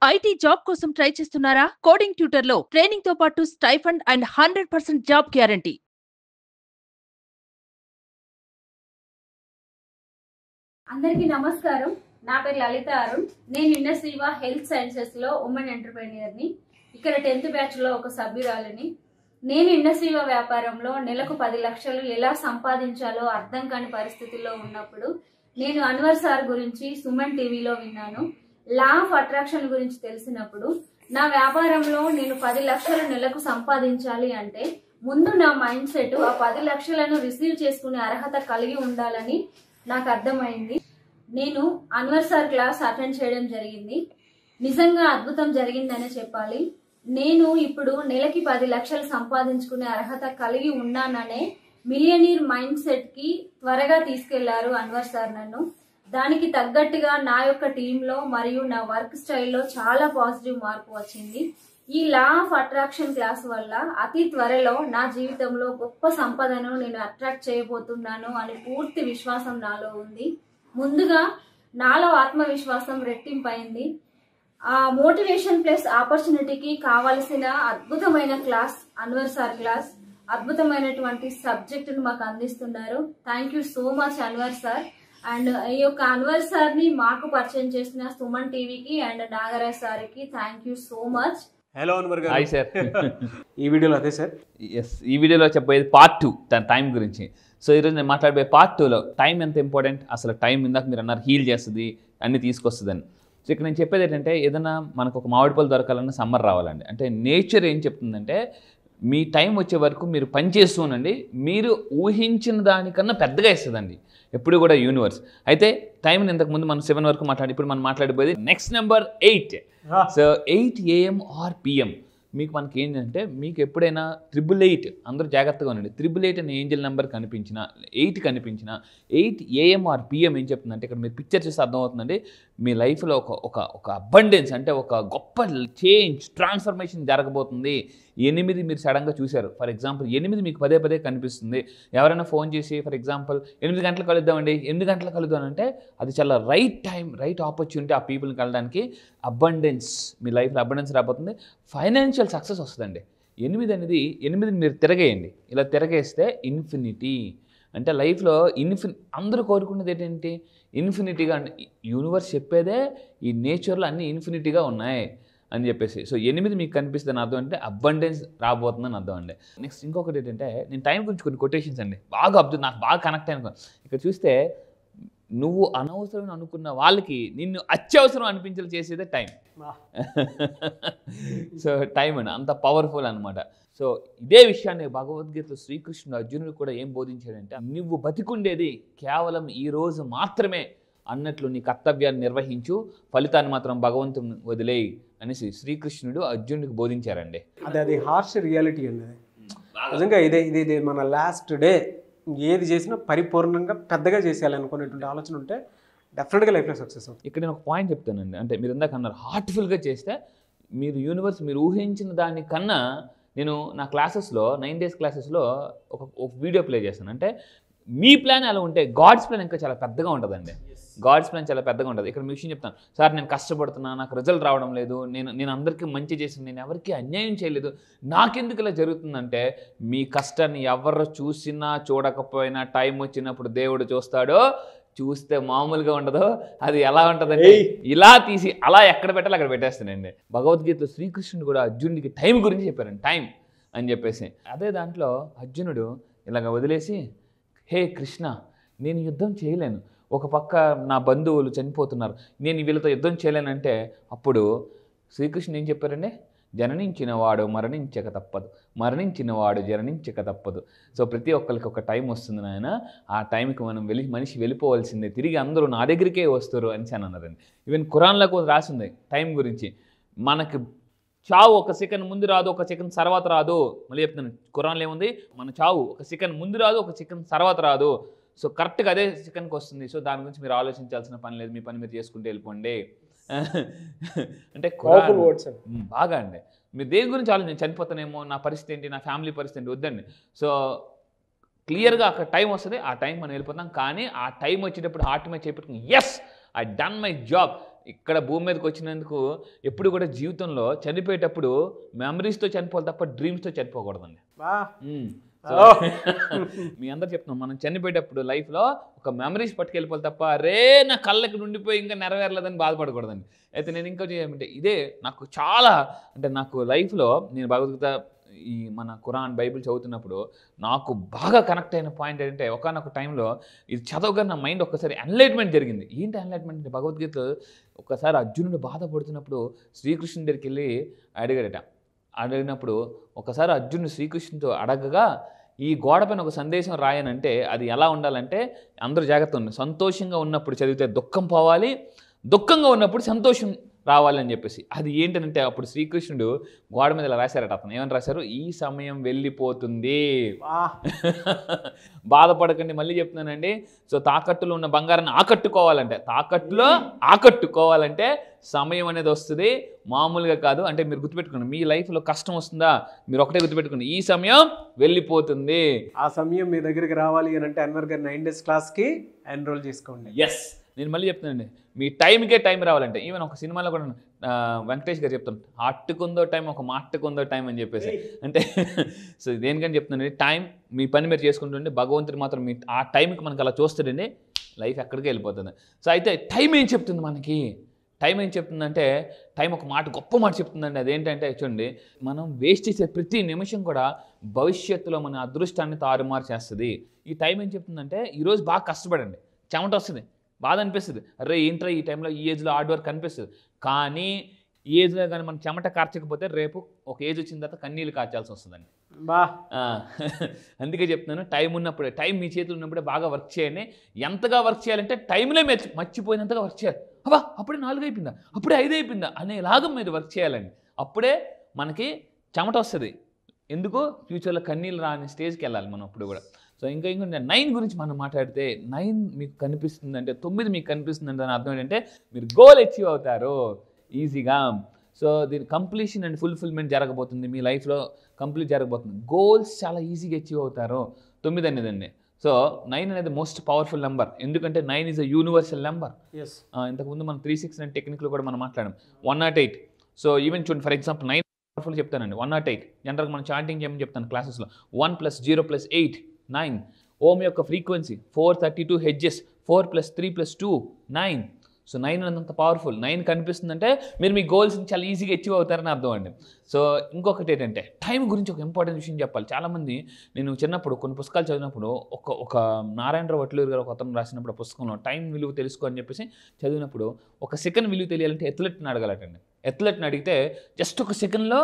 IT job కోసం try చేస్తున్నారా? Coding ట్యూటర్లో training తో పాటు స్టైఫండ్ అండ్ 100% జాబ్ గ్యారంటీ. అందరికీ నమస్కారం. నా పేరు లలిత అరుణ్. నేను ఇండస్ట్రీవా హెల్త్ సైన్సెస్ లో ఉమెన్ ఎంటర్‌ప్రెన్యూర్ ని. ఇక్కడ 10th బ్యాచ్ లో ఒక సభ్యురాలిని. నేను ఇండస్ట్రీవా వ్యాపారంలో నెలకు 10 లక్షలు ఎలా సంపాదించాలో అర్థం కాని పరిస్థితుల్లో ఉన్నప్పుడు నేను అన్వర్ సార్ గురించి సుమన్ టీవీలో విన్నాను. లా ఆఫ్ అట్రాక్షన్ గురించి తెలిసినప్పుడు నా వ్యాపారంలో నేను 10 లక్షలు నెలకు సంపాదించాలి అంటే ముందు నా మైండ్ సెట్ ఆ 10 లక్షలను రిసీవ్ చేసుకునే అర్హత కలిగి ఉండాలని నాకు అర్థమైంది. నేను అన్వర్ సార్ క్లాస్ అటెండ్ చేయడం జరిగింది. నిజంగా అద్భుతం జరిగిందనే చెప్పాలి. నేను ఇప్పుడు నెలకి 10 లక్షలు సంపాదించుకునే అర్హత కలిగి ఉన్నాననే మిలియనీర్ మైండ్ సెట్ కి త్వరగా తీసుకెళ్లారు అన్వర్ సార్ నన్ను. దానికి తగ్గట్టుగా నా యొక్క టీంలో మరియు నా వర్క్ స్టైల్లో చాలా పాజిటివ్ మార్పు వచ్చింది. ఈ లా ఆఫ్ అట్రాక్షన్ క్లాస్ వల్ల అతి త్వరలో నా జీవితంలో గొప్ప సంపదను నేను అట్రాక్ట్ చేయబోతున్నాను అని పూర్తి విశ్వాసం నాలో ఉంది. ముందుగా నాలో ఆత్మవిశ్వాసం రెట్టింపైంది. ఆ మోటివేషన్ ప్లస్ ఆపర్చునిటీకి కావలసిన అద్భుతమైన క్లాస్ అన్వర్ సార్ క్లాస్. అద్భుతమైనటువంటి సబ్జెక్టును మాకు అందిస్తున్నారు. Thank you so much Anwar sir. And ఈ యొక్క అన్వర్ సార్ ని మాకు పరిచయం చేసిన సుమన్ టీవీకి అండ్ నాగరాజ్ సార్కి thank you so much. Hello Anwar గారు. Hi sir. ఈ వీడియోలో అదే సార్. ఎస్, ఈ వీడియోలో చెప్పేది పార్ట్ 2 తన టైం గురించి. సో ఈరోజు నేను మాట్లాడే పార్ట్ 2లో టైం ఎంత ఇంపార్టెంట్, అసలు టైం ఇందాక మీరు అన్నారు హీల్ చేస్తుంది, అన్ని తీసుకొస్తుందని. సో ఇక్కడ నేను చెప్పేది ఏంటంటే ఏదైనా మనకు ఒక మామిడి పళ్ళు దొరకాలన్నా సమ్మర్ రావాలండి. అంటే నేచర్ ఏం చెప్తుందంటే మీ టైం వచ్చే వరకు మీరు పని చేస్తూ ఉండండి, మీరు ఊహించిన దానికన్నా పెద్దగా ఇస్తుందండి ఎప్పుడు కూడా యూనివర్స్. అయితే టైంని ఇంతకుముందు మనం 7 వరకు ఇప్పుడు మనం మాట్లాడిపోయేది next number 8. So 8 AM or PM మీకు మనకి ఏంటంటే మీకు ఎప్పుడైనా 888 అందరూ జాగ్రత్తగా ఉండండి. 888 అనే ఏంజల్ నెంబర్ కనిపించిన 8 కనిపించిన 8 AM or PM ఏం చెప్తుందంటే ఇక్కడ మీరు పిక్చర్ చూస్తే అర్థమవుతుందండి మీ లైఫ్లో ఒక అబండెన్స్ అంటే ఒక గొప్ప చేంజ్ ట్రాన్స్ఫర్మేషన్ జరగబోతుంది. 8 మీరు సడన్గా చూశారు, ఫర్ ఎగ్జాంపుల్ 8 మీకు పదే పదే కనిపిస్తుంది. ఎవరైనా ఫోన్ చేసి ఫర్ ఎగ్జాంపుల్ 8 గంటలకు కలుద్దామండి, 8 గంటలకు కలుద్దాం అంటే అది చాలా రైట్ టైం, రైట్ ఆపర్చునిటీ ఆ పీపుల్ని కలడానికి. అబండెన్స్ మీ లైఫ్లో అబండెన్స్ రాబోతుంది. ఫైనాన్షియల్ సక్సెస్ వస్తుందండి. 8 మీరు తిరగేయండి. ఇలా తిరగేస్తే ఇన్ఫినిటీ అంటే లైఫ్లో అందరూ కోరుకునేది ఏంటంటే ఇన్ఫినిటీగా. యూనివర్స్ చెప్పేదే ఈ నేచర్లో అన్ని ఇన్ఫినిటీగా ఉన్నాయి అని చెప్పేసి. సో 8 మీకు కనిపిస్తుందని అర్థం అంటే అబండెన్స్ రాబోతుందని అర్థం అండి. నెక్స్ట్ ఇంకొకటి ఏంటంటే నేను టైం గురించి కొన్ని కొటేషన్స్ అండి బాగా నాకు బాగా కనెక్ట్ అయిన. ఇక్కడ చూస్తే నువ్వు అనవసరం అనుకున్న వాళ్ళకి నిన్ను అత్యవసరం అనిపించేలా చేసేదే టైం. సో టైం అండి అంత పవర్ఫుల్ అనమాట. సో ఇదే విషయాన్ని భగవద్గీతలో శ్రీకృష్ణుడు అర్జునుడు కూడా ఏం బోధించాడంటే నువ్వు బతికుండేది కేవలం ఈ రోజు మాత్రమే అన్నట్లు నీ కర్తవ్యాన్ని నిర్వహించు, ఫలితాన్ని మాత్రం భగవంతుని వదిలేయి అనేసి శ్రీకృష్ణుడు అర్జునుడికి బోధించారండి. అది హార్ష్ రియాలిటీ అండి. నిజంగా ఇదే మన లాస్ట్ డే ఏది చేసినా పరిపూర్ణంగా పెద్దగా చేసేయాలనుకునేటువంటి ఆలోచన ఉంటే డెఫినెట్గా లైఫ్లో సక్సెస్ అవుతుంది. ఇక్కడ నేను ఒక పాయింట్ చెప్తానండి. అంటే మీరు ఇందాక అన్నారు హార్ట్ఫుల్గా చేస్తే మీరు యూనివర్స్ మీరు ఊహించిన దానికన్నా నేను నా క్లాసెస్లో 9 days క్లాసెస్లో ఒక వీడియో ప్లే చేస్తాను. అంటే మీ ప్లాన్ అలా ఉంటే గాడ్స్ ప్లాన్ ఇంకా చాలా పెద్దగా ఉంటుందండి. గాడ్స్ ప్లాన్ చాలా పెద్దగా ఉంటుంది. ఇక్కడ మీ విషయం చెప్తాను సార్, నేను కష్టపడుతున్నా, నాకు రిజల్ట్ రావడం లేదు, నేను అందరికీ మంచి చేసాను, నేను ఎవరికి అన్యాయం చేయలేదు, నాకెందుకు ఇలా జరుగుతుందంటే మీ కష్టాన్ని ఎవరు చూసినా చూడకపోయినా టైం వచ్చినప్పుడు దేవుడు చూస్తాడో, చూస్తే మామూలుగా ఉండదు. అది ఎలా ఉంటుందంటే ఇలా తీసి అలా ఎక్కడ పెట్టాలి అక్కడ పెట్టేస్తానండి. భగవద్గీతలో శ్రీకృష్ణుడు కూడా అర్జునుడికి టైం గురించి చెప్పారండి, టైం అని చెప్పేసి. అదే దాంట్లో అర్జునుడు ఇలాగ వదిలేసి హే కృష్ణ నేను యుద్ధం చేయలేను, ఒక పక్క నా బంధువులు చనిపోతున్నారు, నేను వీళ్ళతో యుద్ధం చేయలేనంటే అప్పుడు శ్రీకృష్ణుడు ఏం చెప్పారండి, జననించిన వాడు మరణించక తప్పదు, మరణించిన వాడు జననించక తప్పదు. సో ప్రతి ఒక్కరికి ఒక టైం వస్తుంది నాయన, ఆ టైంకి మనం మనిషి వెళ్ళిపోవాల్సిందే, తిరిగి అందరూ నా దగ్గరికే వస్తారు అని అన్నారండి. ఈవెన్ ఖురాన్లో కూడా రాసింది టైం గురించి. మనకి చావు 1 సెకండ్ ముందు రాదు, 1 సెకండ్ తర్వాత రాదు. మళ్ళీ చెప్తున్నాను, ఖురాన్లో ఏముంది, మన చావు 1 సెకండ్ ముందు రాదు, 1 సెకండ్ తర్వాత రాదు. సో కరెక్ట్గా అదే సెకండ్కి వస్తుంది. సో దాని గురించి మీరు ఆలోచించాల్సిన పని లేదు, మీ పని మీరు చేసుకుంటూ వెళ్ళిపోండి అంటే బాగా అండి. మీరు దేని గురించి ఆలోచన, చనిపోతానేమో, నా పరిస్థితి ఏంటి, నా ఫ్యామిలీ పరిస్థితి ఏంటి, వద్దండి. సో క్లియర్గా అక్కడ టైం వస్తుంది, ఆ టైం మనం వెళ్ళిపోతాం. కానీ ఆ టైం వచ్చేటప్పుడు హార్ట్ మీద చేపెట్టుకుని as I done my job, ఇక్కడ భూమి మీదకి వచ్చినందుకు ఎప్పుడు కూడా జీవితంలో చనిపోయేటప్పుడు మెమరీస్తో చనిపోవాలి తప్ప డ్రీమ్స్తో చనిపోకూడదండి. మీ అందరు చెప్తున్నాం, మనం చనిపోయేటప్పుడు లైఫ్లో ఒక మెమరీస్ పట్టుకెళ్ళిపోవాలి తప్ప రే నా కళ్ళకి ఉండిపోయి ఇంకా నెరవేరలేదని బాధపడకూడదండి. అయితే నేను ఇంకా ఏమంటే ఇదే నాకు చాలా అంటే నాకు లైఫ్లో నేను భగవద్గీత ఈ మన ఖురాన్ బైబిల్ చదువుతున్నప్పుడు నాకు బాగా కనెక్ట్ అయిన పాయింట్ ఏంటంటే ఒకనొక టైంలో ఇది చదవగా నా మైండ్ ఒక్కసారి ఎన్లైట్మెంట్ జరిగింది. ఏంటి ఎన్లైట్మెంట్ అంటే భగవద్గీత ఒకసారి అర్జునుడు బాధపడుతున్నప్పుడు శ్రీకృష్ణుడి దగ్గరికి వెళ్ళి అడిగినప్పుడు ఒకసారి అర్జునుడు శ్రీకృష్ణుడితో అడగగా ఈ గోడ పైన ఒక సందేశం రాయనంటే అది ఎలా ఉండాలంటే అందరూ జాగ్రత్త ఉండాలి. సంతోషంగా ఉన్నప్పుడు చదివితే దుఃఖం పోవాలి, దుఃఖంగా ఉన్నప్పుడు సంతోషం రావాలని చెప్పేసి. అది ఏంటంటే అప్పుడు శ్రీకృష్ణుడు గోడ మీద ఇలా రాశారట. అతను ఏమని రాశారు, ఈ సమయం వెళ్ళిపోతుంది, బాధపడకండి. మళ్ళీ చెప్తున్నానండి. సో తాకట్టులో ఉన్న బంగారాన్ని ఆకట్టుకోవాలంటే ఆకట్టుకోవాలంటే సమయం అనేది వస్తుంది, మామూలుగా కాదు. అంటే మీరు గుర్తుపెట్టుకోండి, మీ లైఫ్లో కష్టం వస్తుందా మీరు ఒకటే గుర్తుపెట్టుకోండి, ఈ సమయం వెళ్ళిపోతుంది. ఆ సమయం మీ దగ్గరికి రావాలి అని అంటే అన్వర్ గారి 9 days క్లాస్కి ఎన్రోల్ చేసుకోండి. ఎస్, నేను మళ్ళీ చెప్తానండి, మీ టైంకే టైం రావాలంటే. ఈవెన్ ఒక సినిమాలో కూడా వెంకటేష్ గారు చెప్తాను, అట్టుకుందో టైం ఒక మాట్టుకుందో టైం అని చెప్పేసి. అంటే సో దేనికని చెప్తున్నానండి, టైం మీ పని మీరు చేసుకుంటుండే, భగవంతుడు మాత్రం మీ ఆ టైంకి మనకు అలా చూస్తాడండి, లైఫ్ ఎక్కడికి వెళ్ళిపోతుంది. సో అయితే టైం ఏం చెప్తుంది మనకి, టైం ఏం చెప్తుందంటే టైం ఒక మాట గొప్ప మాట చెప్తుందండి. అదేంటంటే చూడండి, మనం వేస్ట్ చేసే ప్రతి నిమిషం కూడా భవిష్యత్తులో మన అదృష్టాన్ని తారుమారు చేస్తుంది. ఈ టైం ఏం చెప్తుందంటే ఈరోజు బాగా కష్టపడండి, చెమట వస్తుంది, బాధ అనిపిస్తుంది, అరే ఏంట్రా ఈ టైంలో ఈ ఏజ్లో హార్డ్ వర్క్ అనిపిస్తుంది. కానీ ఈ ఏజ్లో కానీ మనం చెమట కార్చకపోతే రేపు ఒక ఏజ్ వచ్చిన తర్వాత కన్నీళ్ళు కార్చాల్సి వస్తుందండి. అందుకే చెప్తున్నాను, టైం ఉన్నప్పుడే, టైం మీ చేతులు ఉన్నప్పుడే బాగా వర్క్ చేయండి. ఎంతగా వర్క్ చేయాలంటే టైంలో మర్చిపోయినంతగా వర్క్ చేయాలి. అబ్బా అప్పుడే 4 అయిపోయిందా, అప్పుడే 5 అయిపోయిందా అనేలాగా మీరు వర్క్ చేయాలండి. అప్పుడే మనకి చెమట వస్తుంది. ఎందుకు, ఫ్యూచర్లో కన్నీళ్ళు రాని స్టేజ్కి వెళ్ళాలి మనం అప్పుడు కూడా. సో ఇంకా 9 గురించి మనం మాట్లాడితే 9 మీకు కనిపిస్తుందంటే 9 మీకు కనిపిస్తుందంటే దాని అర్థం ఏంటంటే మీరు గోల్ అచీవ్ అవుతారు ఈజీగా. సో దీని కంప్లీషన్ అండ్ ఫుల్ఫిల్మెంట్ జరగబోతుంది, మీ లైఫ్లో కంప్లీట్ జరగబోతుంది. గోల్స్ చాలా ఈజీగా అచీవ్ అవుతారు 9 అనేదండి. సో 9 అనేది మోస్ట్ పవర్ఫుల్ నెంబర్, ఎందుకంటే 9 ఈజ్ అ యూనివర్సల్ నెంబర్. ఇంతకుముందు మనం 369 టెక్నిక్లో కూడా మనం మాట్లాడాం. 108. సో ఈవెన్ చూడండి, ఫర్ ఎగ్జాంపుల్ 9 పవర్ఫుల్ చెప్తానండి. 108 జనరల్గా మనం చాంటింగ్ చేయమని చెప్తాను క్లాసెస్లో. 1 + 0 + 8 9. ఓం యొక్క ఫ్రీక్వెన్సీ 432 హెడ్జెస్, 4 + 3 + 2 9. సో 9 అంత పవర్ఫుల్. 9 కనిపిస్తుందంటే మీరు మీ గోల్స్ని చాలా ఈజీగా అచీవ్ అవుతారని అర్థం అండి. సో ఇంకొకటి ఏంటంటే టైం గురించి ఒక ఇంపార్టెంట్ విషయం చెప్పాలి. చాలామంది, నేను చిన్నప్పుడు కొన్ని పుస్తకాలు చదివినప్పుడు ఒక నారాయణరావు వట్లూరు గారు ఒక అతను రాసినప్పుడు పుస్తకంలో టైం విలువ తెలుసుకో అని చెప్పేసి చదివినప్పుడు, ఒక సెకండ్ విలువ తెలియాలంటే ఎథ్లెట్ని అడగాలటండి. ఎథ్లెట్ని అడిగితే జస్ట్ ఒక సెకండ్లో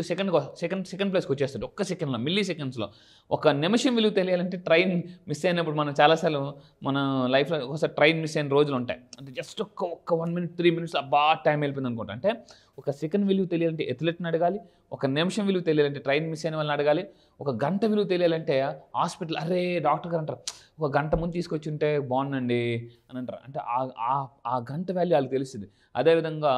సెకండ్ ప్లేస్కి వచ్చేస్తాడు, ఒక్క సెకండ్లో, మిల్లీ సెకండ్స్లో. ఒక నిమిషం విలువ తెలియాలంటే ట్రైన్ మిస్ అయినప్పుడు మనం చాలాసార్లు మన లైఫ్లో ఒకసారి ట్రైన్ మిస్ అయిన రోజులు ఉంటాయి. అంటే జస్ట్ ఒక్క 1 minute 3 minutes అబ్బా టైం వెళ్ళిపోయింది అనుకుంటా. అంటే ఒక సెకండ్ విలువ తెలియాలంటే ఎథ్లెట్ని అడగాలి, ఒక నిమిషం విలువ తెలియాలంటే ట్రైన్ మిస్ అయిన వాళ్ళని అడగాలి, ఒక గంట విలువ తెలియాలంటే హాస్పిటల్, అరే డాక్టర్ గారు అంటారు ఒక గంట ముందు తీసుకొచ్చి ఉంటే బాగుందండి అని అంటారు. అంటే ఆ గంట వాల్యూ వాళ్ళకి తెలుస్తుంది. అదేవిధంగా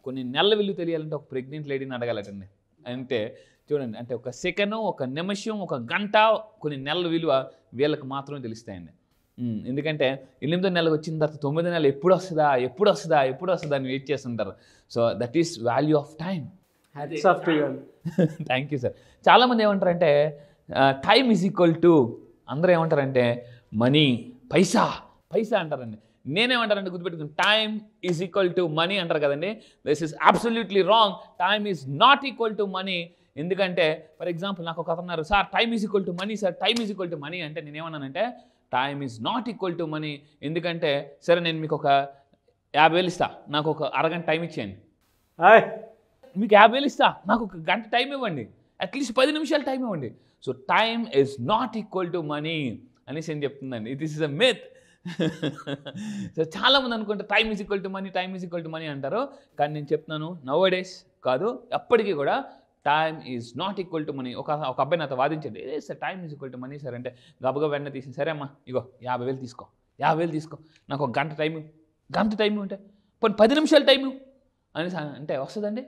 కొన్ని నెలల విలువ తెలియాలంటే ఒక ప్రెగ్నెంట్ లేడీని అడగాలటండి. అంటే చూడండి, అంటే ఒక సెకండ్, ఒక నిమిషం, ఒక గంట, కొన్ని నెలల విలువ వీళ్ళకి మాత్రమే తెలుస్తాయండి. ఎందుకంటే 8వ నెలకు వచ్చిన తర్వాత 9వ నెల ఎప్పుడు వస్తుందా అని వెయిట్ చేస్తుంటారు. So that is value of time. Thank you sir. చాలామంది ఏమంటారంటే టైమ్ ఈజ్ ఈక్వల్ టు, అందరూ ఏమంటారంటే మనీ, పైసా అంటారండి. నేనేమంటారంటే గుర్తుపెట్టుకుని, time is equal to money అంటారు కదండి. This is absolutely wrong. Time is not equal to money. ఎందుకంటే ఫర్ ఎగ్జాంపుల్ నాకు ఒక అన్నారు, sir time is equal to money, sir time is equal to money అంటే నేనేమన్నానంటే time is not equal to money. ఎందుకంటే సరే నేను మీకు ఒక 50,000 ఇస్తా, నాకు ఒక అరగంట టైం ఇచ్చేయండి. మీకు 50,000 ఇస్తా, నాకు ఒక గంట టైం ఇవ్వండి, అట్లీస్ట్ 10 నిమిషాలు టైం ఇవ్వండి. So time is not equal to money అనేసి ఏం చెప్తుందండి. This is a myth. So చాలామంది అనుకుంటే time is equal to money అంటారు. కానీ నేను చెప్తున్నాను, నౌ-ఏ-డేస్ కాదు, ఎప్పటికీ కూడా time is not equal to money. ఒక అబ్బాయి నాతో వాదించండి, ఏ sir time is equal to money sir అంటే గబగబా వెంటనే తీసింది, సరే అమ్మా ఇగో 50,000 తీసుకో, నాకు ఒక గంట టైం ఉంటే 10 నిమిషాలు టైము అని అంటే వస్తుందండి?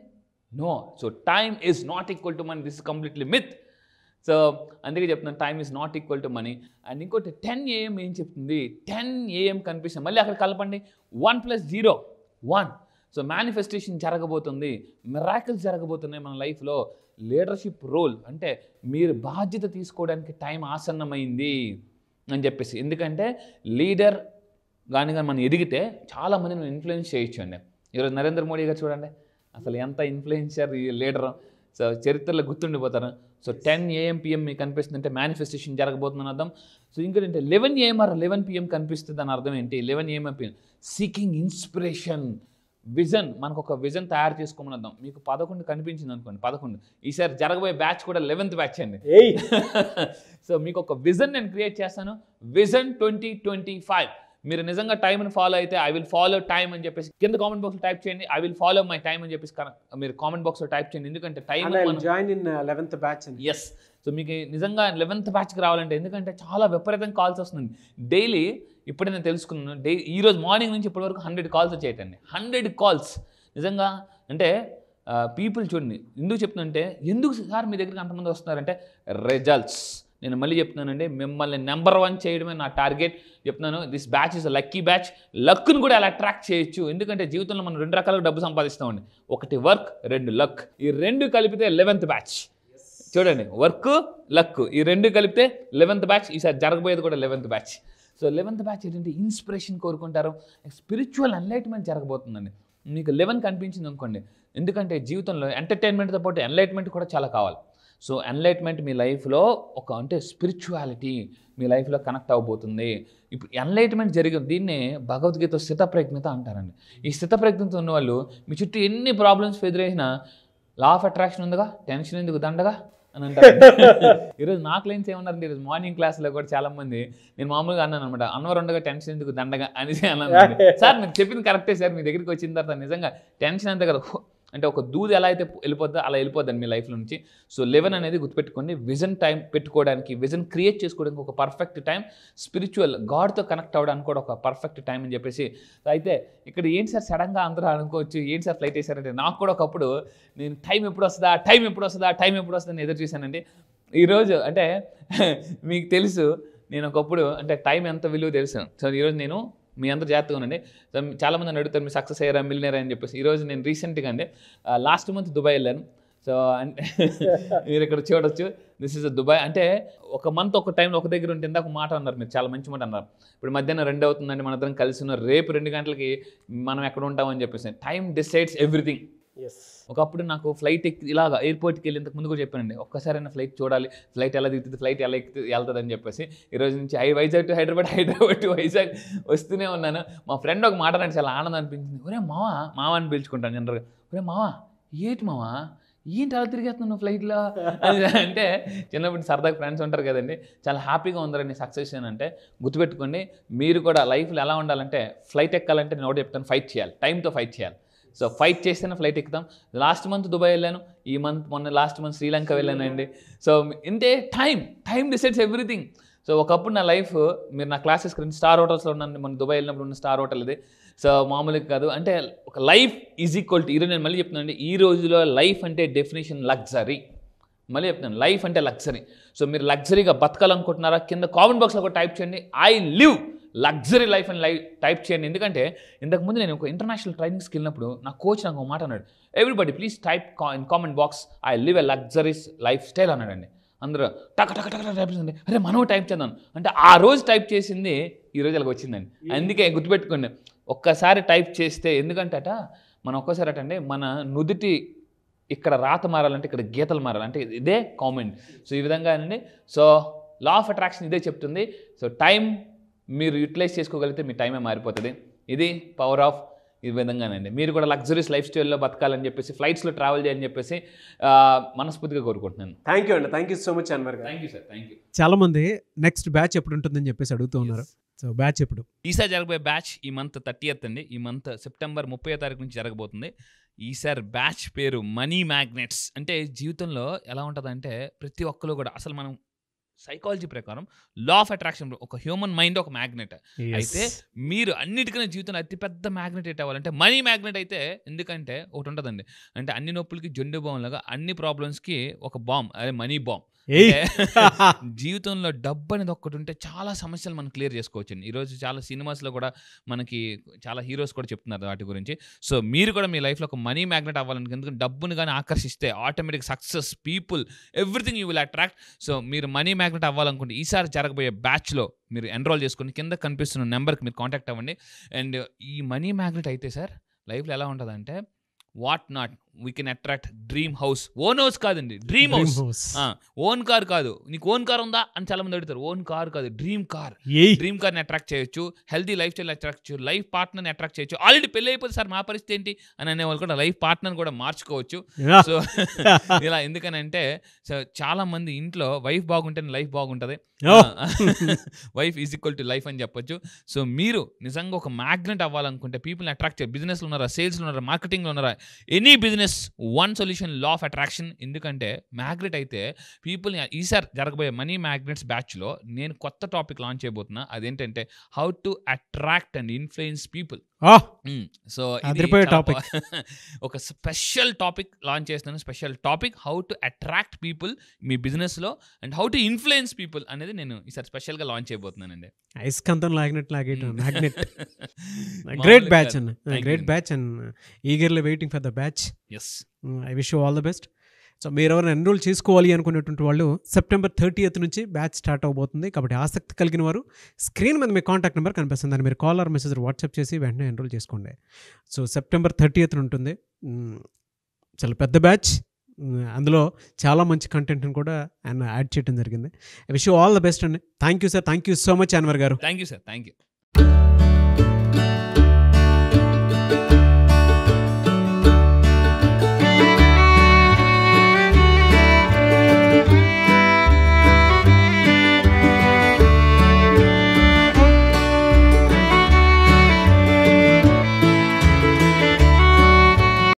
No. So time is not equal to money. This is completely myth. So అందుకే చెప్తున్నాను, time is not equal to money. And ఇంకోటి 10 AM ఏం చెప్తుంది, 10 AM కనిపిస్తుంది. మళ్ళీ అక్కడ కలపండి, 1 + 0 1. సో మేనిఫెస్టేషన్ జరగబోతుంది, మిరాకిల్స్ జరగబోతున్నాయి మన లైఫ్లో. లీడర్షిప్ రోల్ అంటే మీరు బాధ్యత తీసుకోవడానికి టైం ఆసన్నమైంది అని చెప్పేసి. ఎందుకంటే లీడర్ కానీ మనం ఎదిగితే చాలామంది మనం ఇన్ఫ్లుయెన్స్ చేయొచ్చు అండి. ఈరోజు నరేంద్ర మోడీ గారు చూడండి, అసలు ఎంత ఇన్ఫ్లుయెన్సర్ ఈ లీడర్. సో చరిత్రలో గుర్తుండిపోతారు. సో 10 AM PM మీకు కనిపిస్తుంది అంటే మేనిఫెస్టేషన్ జరగబోతుందని అర్థం. సో ఇంకేంటంటే 11 AM or 11 PM కనిపిస్తుంది అని అర్థం ఏంటి? 11 AM PM seeking inspiration, vision. మనకు ఒక విజన్ తయారు చేసుకోమని అర్థం. మీకు 11 కనిపించింది అనుకోండి, 11 ఈసారి జరగబోయే బ్యాచ్ కూడా 11th బ్యాచ్ అండి. సో మీకు ఒక విజన్ నేను క్రియేట్ చేస్తాను, విజన్ 2025. మీరు నిజంగా టైంని ఫాలో అయితే ఐ విల్ ఫాలో టైం అని చెప్పేసి కింద కామెంట్ బాక్స్లో టైప్ చేయండి. I will follow my time అని చెప్పేసి మీరు కామెంట్ బాక్స్లో టైప్ చేయండి. ఎందుకంటే time join in 11th batch. Yes. So మీకు నిజంగా 11th బ్యాచ్కి రావాలంటే, ఎందుకంటే చాలా విపరీతంగా కాల్స్ వస్తుంది డైలీ. ఇప్పుడే నేను తెలుసుకున్నాను, ఈరోజు మార్నింగ్ నుంచి ఇప్పటి వరకు 100 కాల్స్ వచ్చేయటండి. 100 కాల్స్ నిజంగా. అంటే పీపుల్ చూడండి, ఎందుకు చెప్తున్నానంటే, ఎందుకు సార్ మీ దగ్గరికి అంతమంది వస్తున్నారంటే రిజల్ట్స్. నేను మళ్ళీ చెప్తున్నానండి, మిమ్మల్ని నెంబర్ 1 చేయడమే నా టార్గెట్. చెప్తున్నాను, this batch is a lucky batch. లక్ను కూడా అలా అట్రాక్ట్ చేయొచ్చు. ఎందుకంటే జీవితంలో మనం 2 రకాలుగా డబ్బు సంపాదిస్తామండి. ఒకటి వర్క్, 2 లక్. ఈ 2 కలిపితే 11th బ్యాచ్. చూడండి, వర్క్, లక్, ఈ 2 కలిపితే 11th బ్యాచ్. ఈసారి జరగబోయేది కూడా 11th batch. So 11th batch ఏంటంటే ఇన్స్పిరేషన్ కోరుకుంటారు, స్పిరిచువల్ ఎన్లైట్మెంట్ జరగబోతుందండి. మీకు 11 కనిపించింది అనుకోండి, ఎందుకంటే జీవితంలో ఎంటర్టైన్మెంట్తో పాటు ఎన్లైట్మెంట్ కూడా చాలా కావాలి. సో ఎన్లైట్మెంట్ మీ లైఫ్లో అంటే స్పిరిచువాలిటీ మీ లైఫ్లో కనెక్ట్ అవ్వబోతుంది. ఇప్పుడు ఎన్లైట్మెంట్ జరిగిన దీన్నే భగవద్గీత స్థితప్రజ్ఞత అంటారండి. ఈ స్థితప్రజ్ఞత ఉన్న వాళ్ళు మీ చుట్టూ ఎన్ని ప్రాబ్లమ్స్ ఎదురైనా లా ఆఫ్ అట్రాక్షన్ ఉందిగా, టెన్షన్ ఎందుకు దండగా అని అంటారు. ఈరోజు నా క్లయింట్స్ ఏమన్నారంటే, ఈరోజు మార్నింగ్ క్లాస్లో కూడా చాలామంది, నేను మామూలుగా అన్నాను అనమాట, అన్నవరం ఉండగా టెన్షన్ ఎందుకు దండగా అనేసి అన్నాను. సార్ మీరు చెప్పింది కరెక్టే సార్, మీ దగ్గరికి వచ్చిన తర్వాత నిజంగా టెన్షన్ అంతే కదా, అంటే ఒక దూది ఎలా అయితే వెళ్ళిపోద్దో అలా వెళ్ళిపోద్దండి మీ లైఫ్లో నుంచి. సో 11 అనేది గుర్తుపెట్టుకోండి. విజన్ టైం పెట్టుకోవడానికి, విజన్ క్రియేట్ చేసుకోవడానికి ఒక పర్ఫెక్ట్ టైం. స్పిరిచువల్ గాడ్తో కనెక్ట్ అవ్వడానికి కూడా ఒక పర్ఫెక్ట్ టైం అని చెప్పేసి. అయితే ఇక్కడ ఏంటి సార్ సడన్గా అందరూ అనుకోవచ్చు, ఏంటి సార్ ఫ్లైట్ వేసారంటే, నాకు కూడా ఒకప్పుడు నేను టైం ఎప్పుడు వస్తుందా అని ఎదురు చూశానండి. ఈరోజు అంటే మీకు తెలుసు, నేను ఒకప్పుడు అంటే టైం ఎంత విలువ తెలుసు. సో ఈరోజు నేను మీ అందరూ జాగ్రత్తగా ఉండండి. సో చాలామంది నన్ను అడుగుతారు, మీరు సక్సెస్ అయ్యారా, మిలియనరా అని చెప్పేసి. ఈరోజు నేను రీసెంట్గా అండి లాస్ట్ మంత్ దుబాయ్ వెళ్ళాను. సో అంటే మీరు ఇక్కడ చూడొచ్చు, దిస్ ఇస్ దుబాయ్. అంటే ఒక మంత్ ఒక టైంలో ఒక దగ్గర ఉంటే ఇందాక మాట అన్నారు మీరు, చాలా మంచి మాట అన్నారు. ఇప్పుడు మధ్యాహ్నం 2 అవుతుందండి, మన అందరం కలిసి ఉన్నారు, రేపు 2 గంటలకి మనం ఎక్కడ ఉంటామని చెప్పేసి. Time decides everything. ఒకప్పుడు నాకు ఫ్లైట్ ఇలాగ ఎయిర్పోర్ట్కి వెళ్ళి ఇంతకు ముందు కూడా చెప్పానండి, ఒక్కసారైనా ఫ్లైట్ చూడాలి, ఫ్లైట్ ఎలా దిగుతుంది, ఫ్లైట్ ఎలా వెళ్తుంది అని చెప్పేసి. ఈరోజు నుంచి వైజాగ్ టు హైదరాబాద్, హైదరాబాద్ టు వైజాగ్ వస్తూనే ఉన్నాను. మా ఫ్రెండ్ ఒక మాట అంటే చాలా ఆనందం అనిపించింది. ఒరే మావా అని పిలుచుకుంటాను జనరల్గా. ఒరే మావా ఏంటి మావా ఏంటి అలా తిరిగేస్తున్నావు ఫ్లైట్లో అంటే, చిన్నప్పుడు సరదాగా ఫ్రెండ్స్ ఉంటారు కదండి, చాలా హ్యాపీగా ఉందరండి సక్సెస్ అంటే. గుర్తుపెట్టుకోండి, మీరు కూడా లైఫ్లో ఎలా ఉండాలంటే, ఫ్లైట్ ఎక్కాలంటే నేను ఒకటి చెప్తాను, ఫైట్ చేయాలి, టైంతో ఫైట్ చేయాలి. సో ఫైట్ చేస్తేనే ఫ్లైట్ ఎక్కుతాం. లాస్ట్ మంత్ దుబాయ్ వెళ్ళాను, లాస్ట్ మంత్ శ్రీలంక వెళ్ళానండి. సో ఇంతే, టైం డిసైడ్స్ ఎవ్రీథింగ్. సో ఒకప్పుడు నా లైఫ్, మీరు నా క్లాసెస్కి రండి, స్టార్ హోటల్స్లో ఉన్నాను, మన దుబాయ్ వెళ్ళినప్పుడు ఉన్న స్టార్ హోటల్ ఇది. సో మామూలుగా కాదు, అంటే ఒక లైఫ్ ఈజ్ ఈక్వల్ టు, ఈరోజు నేను మళ్ళీ చెప్తున్నాను, ఈ రోజులో లైఫ్ అంటే డెఫినేషన్ లగ్జరీ. మళ్ళీ చెప్తున్నాను, లైఫ్ అంటే లగ్జరీ. సో మీరు లగ్జరీగా బతకాలనుకుంటున్నారా, కింద కామెంట్ బాక్స్లో కూడా టైప్ చేయండి, ఐ లివ్ లగ్జరీ లైఫ్ అని టైప్ చేయండి. ఎందుకంటే ఇంతకుముందు నేను ఒక ఇంటర్నేషనల్ ట్రైనింగ్స్కి వెళ్ళినప్పుడు నా కోచ్ నాకు ఒక మాట అన్నాడు, everybody please type in comment box I live a luxuries life style అన్నాడండి. అందరూ టక్ టైప్ చేయండి, అరే మనం టైప్ చేద్దాం అంటే, ఆ రోజు టైప్ చేసింది ఈ రోజు అలాగ వచ్చిందండి. అందుకే గుర్తుపెట్టుకోండి, ఒక్కసారి టైప్ చేస్తే, ఎందుకంటే మనం ఒక్కసారి అటండి మన నుదుటి ఇక్కడ రాత మారాలంటే ఇక్కడ గీతలు మారాలంటే ఇదే కామెంట్. సో ఈ విధంగా అండి. సో లా ఆఫ్ అట్రాక్షన్ ఇదే చెప్తుంది. సో టైం మీరు యూటిలైజ్ చేసుకోగలిగితే మీ టైమే మారిపోతుంది. ఇది పవర్ ఆఫ్ ఈ విధంగానండి. మీరు కూడా లగ్జరీస్ లైఫ్ స్టైల్లో బతకాలని చెప్పేసి, ఫ్లైట్స్లో ట్రావెల్ చేయాలని చెప్పేసి మనస్ఫూర్తిగా కోరుకుంటున్నాను. థ్యాంక్ యూ అండి, thank you so much Anwar గారు. Thank you sir, thank you. చాలా మంది నెక్స్ట్ బ్యాచ్ ఎప్పుడు ఉంటుందని చెప్పేసి అడుగుతూ ఉన్నారు. సో బ్యాచ్ ఎప్పుడు? ఈసారి జరగబోయే బ్యాచ్ ఈ మంత్ 30th అండి. ఈ మంత్ సెప్టెంబర్ 30వ తారీఖు నుంచి జరగబోతుంది. ఈసారి బ్యాచ్ పేరు మనీ మ్యాగ్నెట్స్. అంటే జీవితంలో ఎలా ఉంటుందంటే, ప్రతి ఒక్కరు కూడా అసలు మనం సైకాలజీ ప్రకారం లా ఆఫ్ అట్రాక్షన్, ఒక హ్యూమన్ మైండ్ ఒక మ్యాగ్నెట్. అయితే మీరు అన్నిటికన్నా జీవితంలో అతిపెద్ద మ్యాగ్నెట్ ఏంటి అవ్వాలంటే మనీ మ్యాగ్నెట్ అయితే. ఎందుకంటే ఒకటి ఉంటుందండి, అంటే అన్ని నొప్పులకి జొండు బాంబ్ లాగా అన్ని ప్రాబ్లమ్స్కి ఒక బాంబ్, అదే మనీ బాంబ్. జీవితంలో డబ్బు అనేది ఒక్కటి ఉంటే చాలా సమస్యలు మనం క్లియర్ చేసుకోవచ్చండి. ఈరోజు చాలా సినిమాస్లో కూడా మనకి చాలా హీరోస్ కూడా చెప్తున్నారు వాటి గురించి. సో మీరు కూడా మీ లైఫ్లో ఒక మనీ మ్యాగ్నెట్ అవ్వాలని, ఎందుకంటే డబ్బుని కానీ ఆకర్షిస్తే automatic success, people, everything you will attract. So మీరు మనీ మ్యాగ్నెట్ అవ్వాలనుకుంటే ఈసారి జరగబోయే బ్యాచ్లో మీరు ఎన్రోల్ చేసుకుని కింద కనిపిస్తున్న నెంబర్కి మీరు కాంటాక్ట్ అవ్వండి. అండ్ ఈ మనీ మ్యాగ్నెట్ అయితే సార్ లైఫ్లో ఎలా ఉంటుందంటే, what not we can attract dream house. Own house కాదండి, డ్రీమ్ హౌస్. ఓన్ కార్ కాదు. నీకు ఓన్ కార్ ఉందా అని చాలా మంది అడుగుతారు. ఓన్ కార్ కాదు, డ్రీమ్ కార్. డ్రీమ్ కార్ని అట్రాక్ట్ చేయొచ్చు, హెల్తీ లైఫ్ స్టైల్ అట్రాక్ట్ చేయొచ్చు, లైఫ్ పార్ట్నర్ని అట్రాక్ట్ చేయొచ్చు. ఆల్రెడీ పెళ్ళి అయిపోతే సార్ మా పరిస్థితి ఏంటి అని అనేవాళ్ళు కూడా లైఫ్ పార్ట్నర్ని కూడా మార్చుకోవచ్చు. సో ఇలా ఎందుకనంటే చాలా మంది ఇంట్లో వైఫ్ బాగుంటేనే లైఫ్ బాగుంటుంది, wife is equal to life అని చెప్పొచ్చు. సో మీరు నిజంగా ఒక మ్యాగ్నెట్ అవ్వాలనుకుంటే, పీపుల్ని అట్రాక్ట్ చేయాలి. బిజినెస్లో ఉన్నారా, సేల్స్లో ఉన్నారా, మార్కెటింగ్లో ఉన్నారా, any business, one solution law of attraction. ఎందుకంటే మ్యాగ్నెట్ అయితే పీపుల్ని, ఈసారి జరగబోయే మనీ మ్యాగ్నెట్స్ బ్యాచ్లో నేను కొత్త టాపిక్ లాంచ్ చేయబోతున్నా. అదేంటంటే how to attract and influence people. So ఒక స్పెషల్ టాపిక్ లాంచ్ చేస్తున్నాను. Special topic how to attract people మీ బిజినెస్లో and how to influence people అనేది నేను ఈసారి స్పెషల్గా లాంచ్ చేయబోతున్నానండి. ఐస్కంతం లాగినట్టు మ్యాగ్నెట్. గ్రేట్ బ్యాచ్ అన్న, great batch and eagerly waiting for the batch. I wish you all the best. So మీరు ఎవరైనా ఎన్రోల్ చేసుకోవాలి అనుకునేటువంటి వాళ్ళు సెప్టెంబర్ 30th నుంచి బ్యాచ్ స్టార్ట్ అవబోతుంది. కాబట్టి ఆసక్తి కలిగిన వారు స్క్రీన్ మీద మీ కాంటాక్ట్ నెంబర్ కనిపిస్తుంది, దాన్ని మీరు కాల్ ఆర్ మెసేజ్ వాట్సాప్ చేసి వెంటనే ఎన్రోల్ చేసుకోండి. సో సెప్టెంబర్ 30th ఉంటుంది. చాలా పెద్ద బ్యాచ్, అందులో చాలా మంచి కంటెంట్ని కూడా ఆయన యాడ్ చేయడం జరిగింది. I wish you all the best అండి. Thank you sir, thank you so much Anwar గారు. Thank you sir, thank you.